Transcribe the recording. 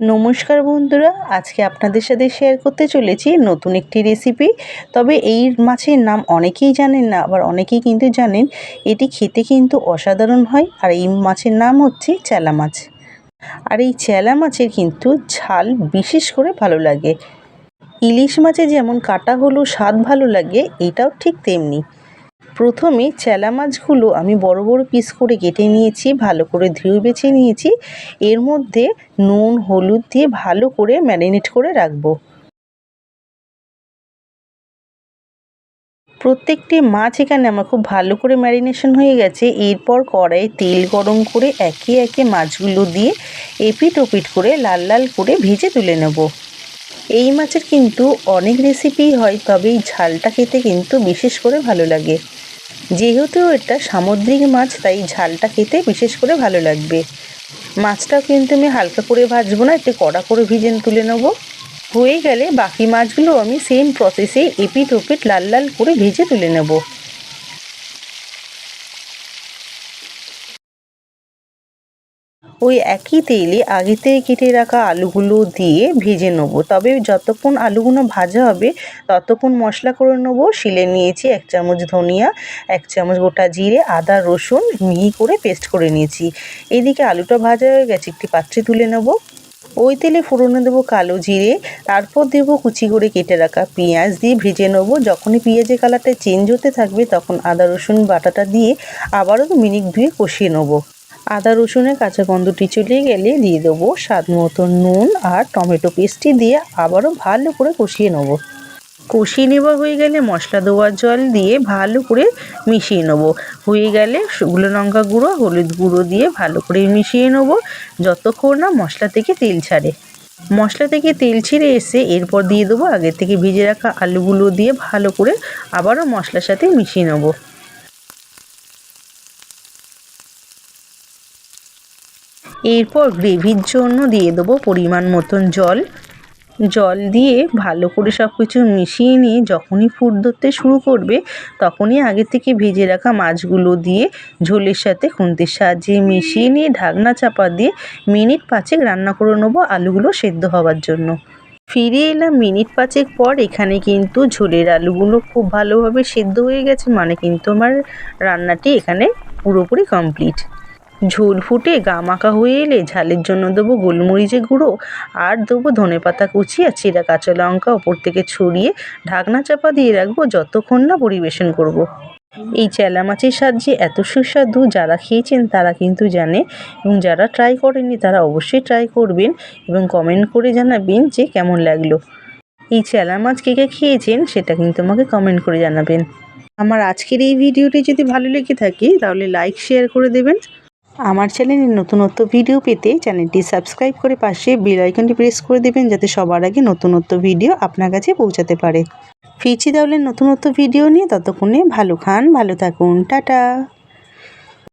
নমস্কার বন্ধুরা, আজকে আপনাদের সাথে শেয়ার করতে চলেছি নতুন একটি রেসিপি। তবে এই মাছের নাম অনেকেই জানেন না, আবার অনেকেই কিন্তু জানেন। এটি খেতে কিন্তু অসাধারণ হয়। আর এই মাছের নাম হচ্ছে চেলা মাছ। আর এই চেলা মাছের কিন্তু ঝাল বিশেষ করে ভালো লাগে। ইলিশ মাছে যেমন কাটা হলেও স্বাদ ভালো লাগে, এটাও ঠিক তেমনি। প্রথমে চেলা মাছগুলো আমি বড় বড় পিস করে কেটে নিয়েছি, ভালো করে ধুয়ে বেছে নিয়েছি। এর মধ্যে নুন হলুদ দিয়ে ভালো করে ম্যারিনেট করে রাখবো। প্রত্যেকটি মাছ এখানে আমার খুব ভালো করে ম্যারিনেশন হয়ে গেছে। এরপর কড়াইয়ে তেল গরম করে একে একে মাছগুলো দিয়ে এপিট ওপিট করে লাল লাল করে ভেজে তুলে নেব। এই মাছের কিন্তু অনেক রেসিপি হয়, তবে এই ঝালটা খেতে কিন্তু বিশেষ করে ভালো লাগে। যেহেতু এটা সামুদ্রিক মাছ, তাই ঝালটা খেতে বিশেষ করে ভালো লাগবে। মাছটাও কিন্তু আমি হালকা করে ভাজবো না, একটু কড়া করে ভেজে তুলে নেব। হয়ে গেলে বাকি মাছগুলো আমি সেম প্রসেসে এপিট ওপিট লাল লাল করে ভেজে তুলে নেব। ওই একই তেলে আগে থেকে কেটে রাখা আলুগুলো দিয়ে ভেজে নেব। তবে যতক্ষণ আলুগুলো ভাজা হবে ততক্ষণ মশলা করে নেব। শিলে নিয়েছি 1 চামচ ধনিয়া, 1 চামচ গোটা জিরে, আদা রসুন মিহি করে পেস্ট করে নিয়েছি। এদিকে আলুটা ভাজা হয়ে গেছে, একটি পাত্রে তুলে নেব। ওই তেলে ফোড়নে দেবো কালো জিরে, তারপর দেবো কুচি করে কেটে রাখা পেঁয়াজ দিয়ে ভেজে নেব। যখনই পেঁয়াজের কালারটা চেঞ্জ হতে থাকবে তখন আদা রসুন বাটাটা দিয়ে আবারও মিনিট 2 কষিয়ে নেব। আদা রসুনের কাঁচা গন্ধটি চলে গেলে দিয়ে দেবো স্বাদ মতো নুন আর টমেটো পেস্টটি দিয়ে আবারও ভালো করে কষিয়ে নেব। কষিয়ে নেওয়া হয়ে গেলে মশলা দেওয়ার জল দিয়ে ভালো করে মিশিয়ে নেব। হয়ে গেলে শুকনো লঙ্কা গুঁড়ো, হলুদ গুঁড়ো দিয়ে ভালো করে মিশিয়ে নেব যতক্ষণ না মশলা থেকে তেল ছাড়ে। মশলা থেকে তেল ছেড়ে এসে এরপর দিয়ে দেবো আগে থেকে ভেজে রাখা আলুগুলো দিয়ে ভালো করে আবারও মশলার সাথে মিশিয়ে নেব। এরপর গ্রেভির জন্য দিয়ে দেবো পরিমাণ মতন জল দিয়ে ভালো করে সব কিছু মিশিয়ে নিয়ে যখনই ফুট ধরতে শুরু করবে তখনই আগে থেকে ভেজে রাখা মাছগুলো দিয়ে ঝোলের সাথে খুন্তির সাহায্যে মিশিয়ে নিয়ে ঢাকনা চাপা দিয়ে মিনিট 5 রান্না করে নেবো আলুগুলো সেদ্ধ হওয়ার জন্য। ফিরে এলাম মিনিট 5 পর। এখানে কিন্তু ঝোলের আলুগুলো খুব ভালোভাবে সেদ্ধ হয়ে গেছে, মানে কিন্তু আমার রান্নাটি এখানে পুরোপুরি কমপ্লিট। ঝোল ফুটে গা মাখা হয়ে এলে ঝালের জন্য দেবো গোলমরিচের গুঁড়ো আর দেবো ধনেপাতা কুচি আর চেরা কাঁচা লঙ্কা ওপর থেকে ছড়িয়ে ঢাকনা চাপা দিয়ে রাখবো যতক্ষণ না পরিবেশন করব। এই চেলা মাছের স্বাদ যে এত সুস্বাদু, যারা খেয়েছেন তারা কিন্তু জানে, এবং যারা ট্রাই করেননি তারা অবশ্যই ট্রাই করবেন এবং কমেন্ট করে জানাবেন যে কেমন লাগলো। এই চেলা মাছ কে কে খেয়েছেন সেটা কিন্তু আমাকে কমেন্ট করে জানাবেন। আমার আজকের এই ভিডিওটি যদি ভালো লেগে থাকে তাহলে লাইক শেয়ার করে দেবেন। আমার চ্যানেলে নতুনত্ব ভিডিও পেতে চ্যানেলটি সাবস্ক্রাইব করে পাশে বেল আইকনটি প্রেস করে দেবেন, যাতে সবার আগে নতুনত্ব ভিডিও আপনার কাছে পৌঁছাতে পারে। ফিরছি তাহলে নতুনত্ব ভিডিও নিয়ে, ততক্ষণে ভালো খান, ভালো থাকুন, টাটা।